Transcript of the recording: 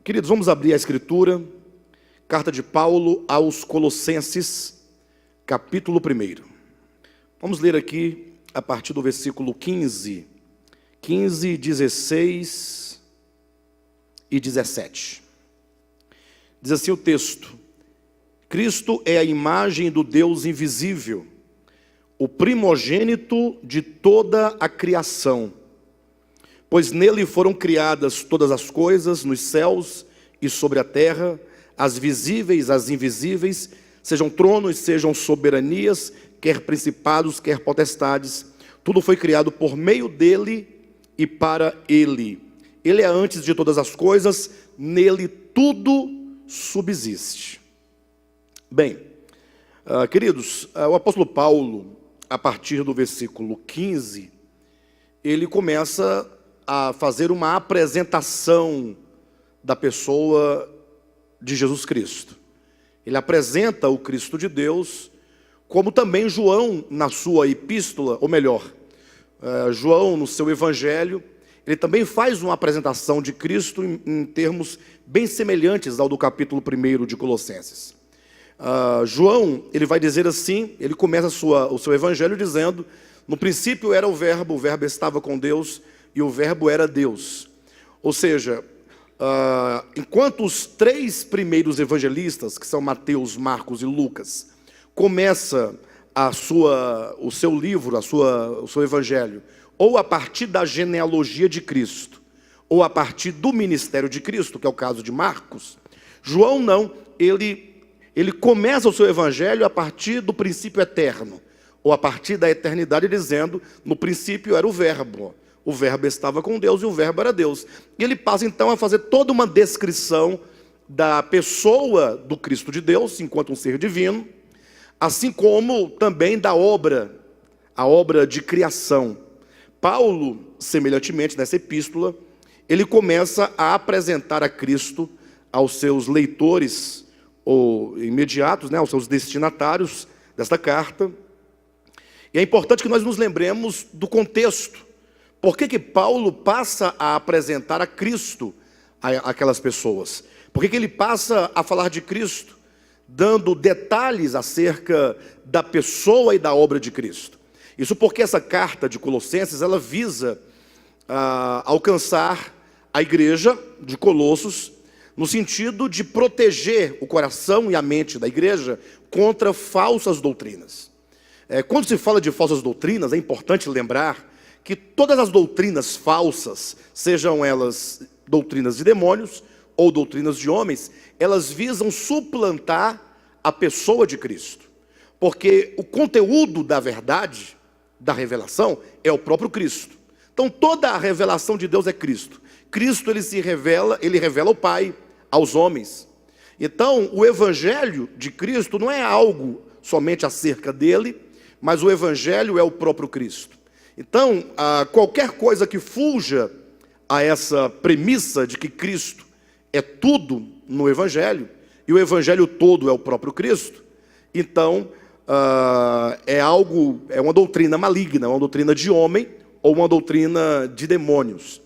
Queridos, vamos abrir a Escritura, carta de Paulo aos Colossenses, capítulo 1. Vamos ler aqui a partir do versículo 15, 16 e 17. Diz assim o texto: Cristo é a imagem do Deus invisível, o primogênito de toda a criação, pois nele foram criadas todas as coisas, nos céus e sobre a terra, as visíveis, as invisíveis, sejam tronos, sejam soberanias, quer principados, quer potestades, tudo foi criado por meio dele e para ele. Ele é antes de todas as coisas, nele tudo subsiste. Bem, queridos, o apóstolo Paulo, a partir do versículo 15, ele começa a fazer uma apresentação da pessoa de Jesus Cristo. Ele apresenta o Cristo de Deus, como também João na sua epístola, ou melhor, João no seu evangelho, ele também faz uma apresentação de Cristo em termos bem semelhantes ao do capítulo 1 de Colossenses. João, ele vai dizer assim, ele começa o seu evangelho dizendo: no princípio era o verbo estava com Deus, e o verbo era Deus. Ou seja, enquanto os três primeiros evangelistas, que são Mateus, Marcos e Lucas, começa o seu livro, o seu evangelho, ou a partir da genealogia de Cristo, ou a partir do ministério de Cristo, que é o caso de Marcos, João não, ele começa o seu evangelho a partir do princípio eterno, ou a partir da eternidade, dizendo: no princípio era o verbo estava com Deus e o verbo era Deus. E ele passa então a fazer toda uma descrição da pessoa do Cristo de Deus, enquanto um ser divino, assim como também da obra, a obra de criação. Paulo, semelhantemente nessa epístola, ele começa a apresentar a Cristo aos seus leitores, ou imediatos, aos seus destinatários desta carta. E é importante que nós nos lembremos do contexto. Por que Paulo passa a apresentar a Cristo àquelas pessoas? Por que ele passa a falar de Cristo, dando detalhes acerca da pessoa e da obra de Cristo? Isso porque essa carta de Colossenses, ela visa alcançar a igreja de Colossos, no sentido de proteger o coração e a mente da igreja contra falsas doutrinas. Quando se fala de falsas doutrinas, é importante lembrar que todas as doutrinas falsas, sejam elas doutrinas de demônios ou doutrinas de homens, elas visam suplantar a pessoa de Cristo. Porque o conteúdo da verdade, da revelação, é o próprio Cristo. Então toda a revelação de Deus é Cristo. Cristo, ele revela o Pai aos homens. Então o evangelho de Cristo não é algo somente acerca dele, mas o evangelho é o próprio Cristo. Então, qualquer coisa que fuja a essa premissa de que Cristo é tudo no Evangelho, e o Evangelho todo é o próprio Cristo, então é uma doutrina maligna, uma doutrina de homem ou uma doutrina de demônios.